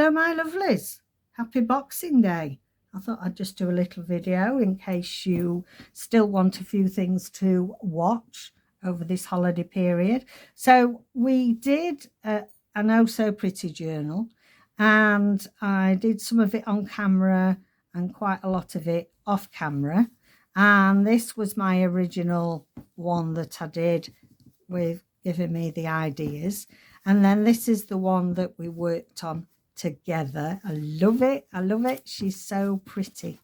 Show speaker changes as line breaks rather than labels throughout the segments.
Hello my lovelies, happy Boxing Day. I thought I'd just do a little video in case you still want a few things to watch over this holiday period. So we did an Oh So Pretty journal, and I did some of it on camera and quite a lot of it off camera, and this was my original one that I did with giving me the ideas, and then this is the one that we worked on together. I love it. I love it. She's so pretty.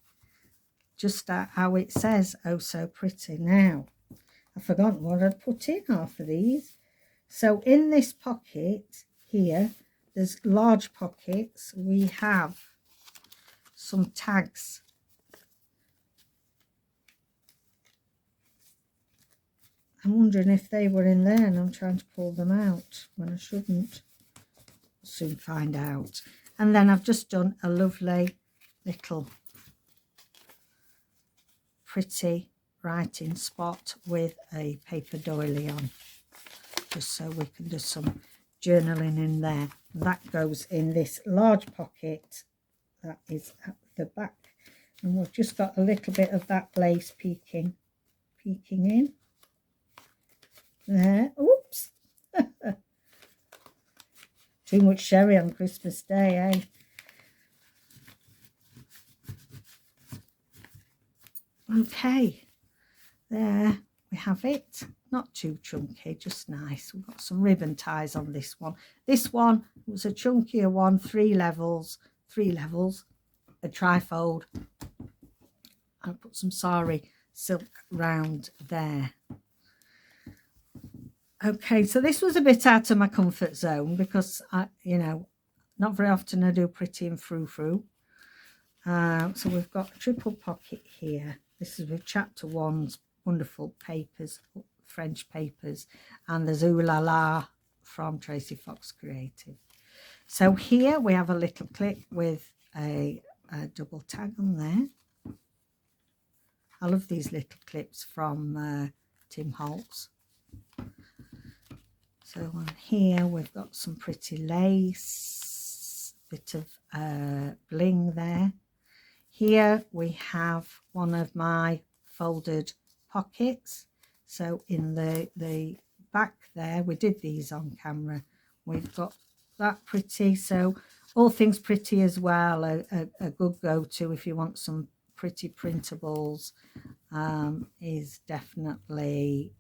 Just how it says, oh so pretty. Now, I've forgotten what I'd put in half of these. So in this pocket here, there's large pockets. We have some tags. I'm wondering if they were in there, and I'm trying to pull them out when I shouldn't. Soon find out. And then I've just done a lovely little pretty writing spot with a paper doily on, just so we can do some journaling in there. That goes in this large pocket that is at the back, and we've just got a little bit of that lace peeking in there. Oops. Too much sherry on Christmas Day, eh? Okay, there we have it. Not too chunky, just nice. We've got some ribbon ties on this one. This one was a chunkier one, three levels, a trifold. I put some sari silk round there. Okay, so this was a bit out of my comfort zone because not very often I do pretty and frou-frou. So we've got a triple pocket here. This is with chapter 1's wonderful papers, French papers, and there's Ooh La La from Tracy Fox Creative. So here we have a little clip with a double tag on there. I love these little clips from Tim Holtz. So on here we've got some pretty lace, bit of bling there. Here we have one of my folded pockets. So in the back there, we did these on camera. We've got that pretty. So all things pretty as well, a good go-to if you want some pretty printables, is definitely...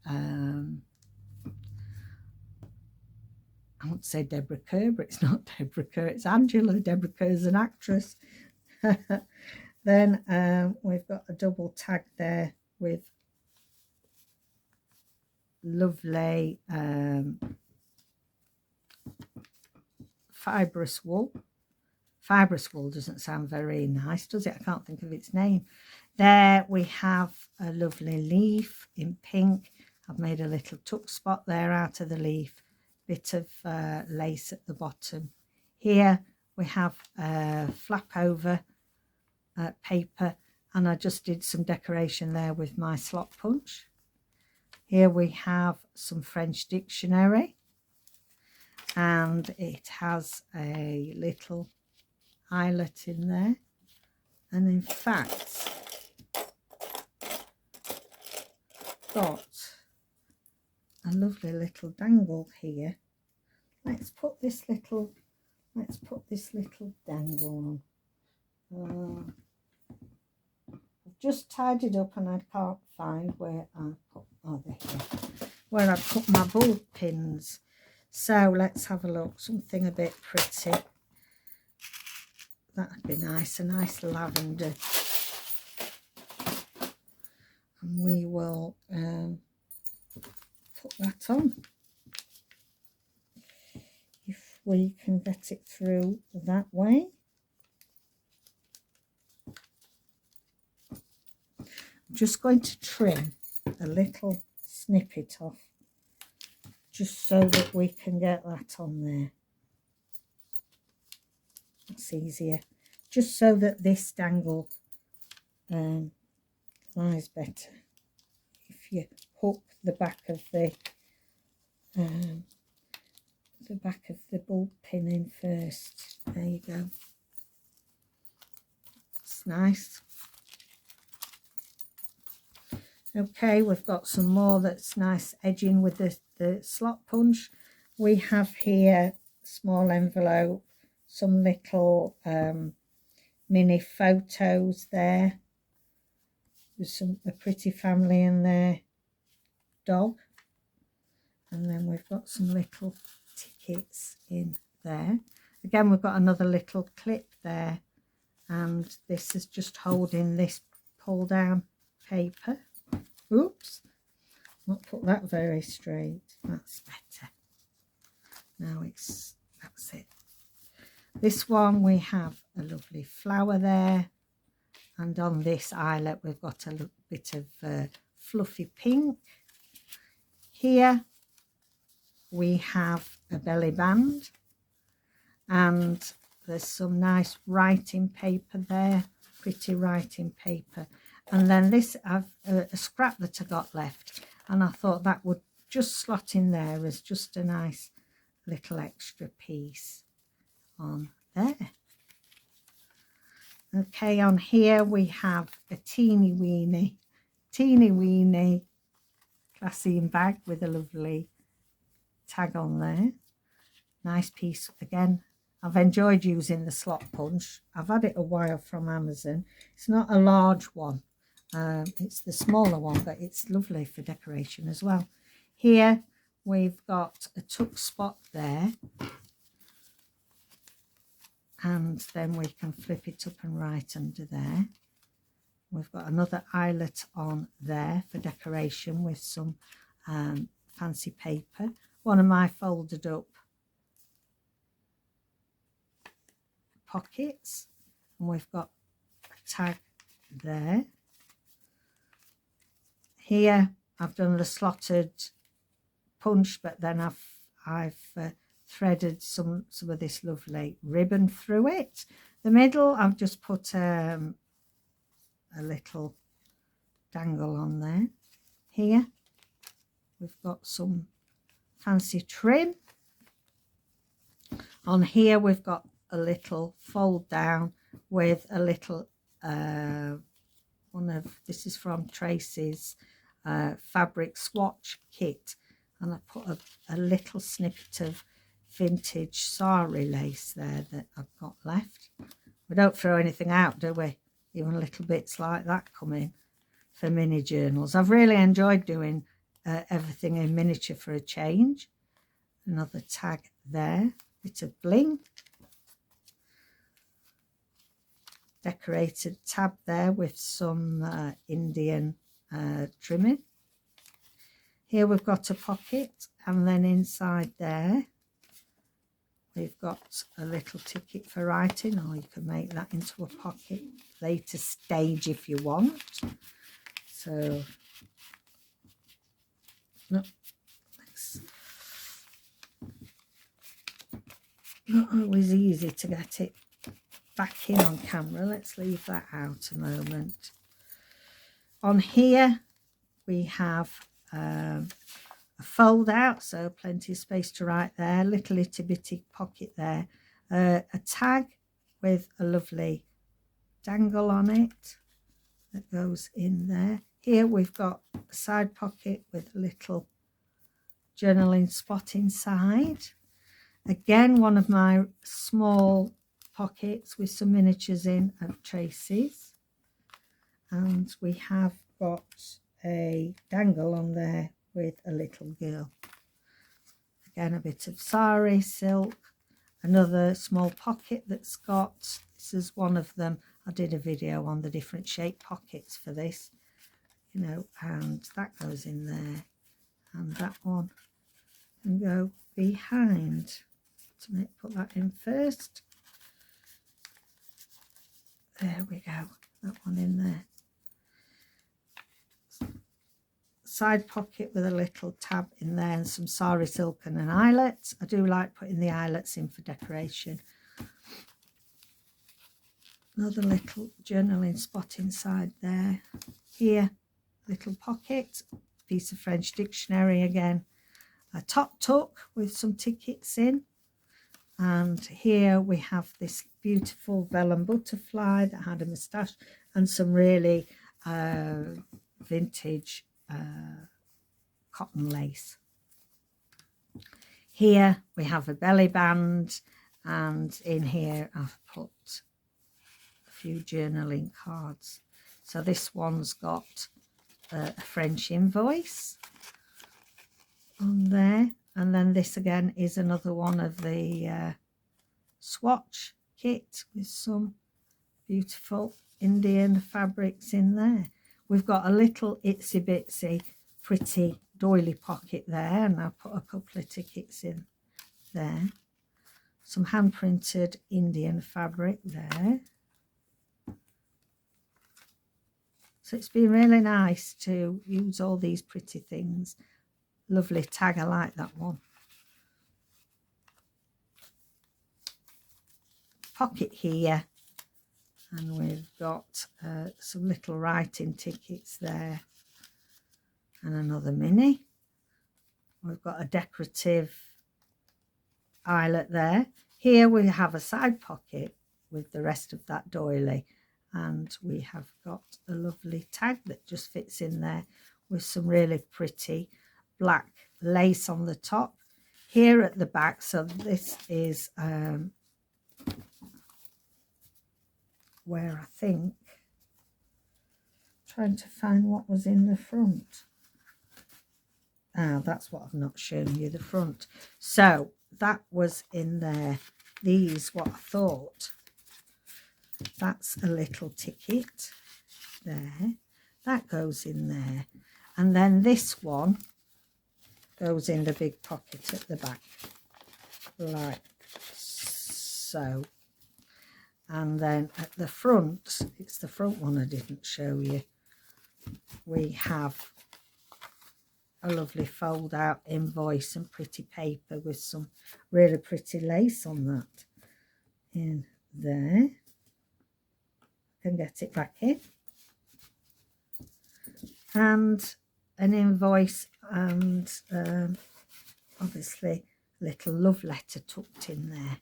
I won't say Deborah Kerr, but it's not Deborah Kerr, it's Angela. Deborah Kerr's an actress. Then we've got a double tag there with lovely fibrous wool. Fibrous wool doesn't sound very nice, does it? I can't think of its name. There we have a lovely leaf in pink. I've made a little tuck spot there out of the leaf. Bit of lace at the bottom. Here we have a flap over paper, and I just did some decoration there with my slot punch. Here we have some French dictionary, and it has a little eyelet in there, and in fact got a lovely little dangle here. Let's put this little dangle on. I've just tied it up and I can't find where I put, oh, there here, where I put my bulb pins. So let's have a look, something a bit pretty. That'd be nice, a nice lavender. And we will put that on, if we can get it through that way. I'm just going to trim a little snippet off, just so that we can get that on there. That's easier, just so that this dangle lies better. If you hook the back of the the back of the bulb pin in first. There you go. It's nice. Okay, we've got some more that's nice edging with the slot punch. We have here a small envelope, some little mini photos there. There's a pretty family in there, dog. And then we've got some little tickets in there. Again, we've got another little clip there. And this is just holding this pull down paper. Oops, not put that very straight. That's better. Now that's it. This one we have a lovely flower there, and on this eyelet we've got a bit of fluffy pink. Here we have a belly band, and there's some nice writing paper there, pretty writing paper. And then this, I've a scrap that I got left, and I thought that would just slot in there as just a nice little extra piece on there. Okay, on here we have a teeny weeny glassine bag with a lovely tag on there. Nice piece again. I've enjoyed using the slot punch. I've had it a while from Amazon. It's not a large one. It's the smaller one, but it's lovely for decoration as well. Here we've got a tuck spot there, and then we can flip it up and right under there. We've got another eyelet on there for decoration with some fancy paper. One of my folded up pockets, and we've got a tag there. Here I've done the slotted punch, but then I've threaded some of this lovely ribbon through it. The middle I've just put a little dangle on there. Here we've got some fancy trim. On here we've got a little fold down with a little this is from Tracy's fabric swatch kit, and I put a little snippet of vintage sari lace there that I've got left. We don't throw anything out, do we? Even little bits like that come in for mini journals. I've really enjoyed doing everything in miniature for a change. Another tag there, bit of bling. Decorated tab there with some Indian trimming. Here we've got a pocket, and then inside there we've got a little ticket for writing, or you can make that into a pocket later stage if you want. So no, it's not always easy to get it back in on camera. Let's leave that out a moment. On here we have a fold out, so plenty of space to write there, little itty bitty pocket there, a tag with a lovely dangle on it that goes in there. Here we've got a side pocket with a little journaling spot inside. Again, one of my small pockets with some miniatures in of Tracy's, and we have got a dangle on there with a little girl. Again, a bit of sari silk, another small pocket that's got, this is one of them. I did a video on the different shaped pockets for this, you know, and that goes in there, and that one can go behind. To put that in first. There we go, that one in there. Side pocket with a little tab in there and some sari silk and an eyelet. I do like putting the eyelets in for decoration. Another little journaling spot inside there. Here, little pocket, piece of French dictionary again, a top tuck with some tickets in. And here we have this beautiful vellum butterfly that had a moustache and some really vintage cotton lace. Here we have a belly band, and in here I've put a few journaling cards. So this one's got a French invoice on there, and then this again is another one of the swatch kit with some beautiful Indian fabrics in there. We've got a little itsy bitsy pretty doily pocket there, and I'll put a couple of tickets in there. Some hand printed Indian fabric there. So it's been really nice to use all these pretty things. Lovely tag, I like that one. Pocket here, and we've got some little writing tickets there, and another mini. We've got a decorative eyelet there. Here we have a side pocket with the rest of that doily, and we have got a lovely tag that just fits in there with some really pretty black lace on the top. Here at the back, so this is where I think, trying to find what was in the front. That's what I've not shown you, the front. So that was in there. These, what I thought, that's a little ticket there. That goes in there. And then this one goes in the big pocket at the back, like so. And then at the front, it's the front one I didn't show you, we have a lovely fold out invoice and pretty paper with some really pretty lace on that in there. I can get it back in. And an invoice and obviously a little love letter tucked in there.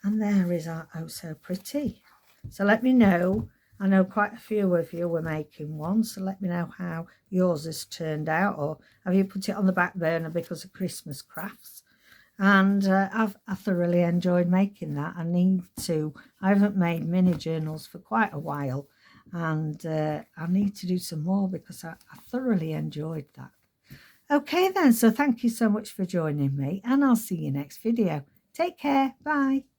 And there is our oh so pretty. So let me know. I know quite a few of you were making one, so let me know how yours has turned out, or have you put it on the back burner because of Christmas crafts? And I thoroughly enjoyed making that. I haven't made mini journals for quite a while, and I need to do some more because I thoroughly enjoyed that. Okay then, so thank you so much for joining me, and I'll see you next video. Take care, bye.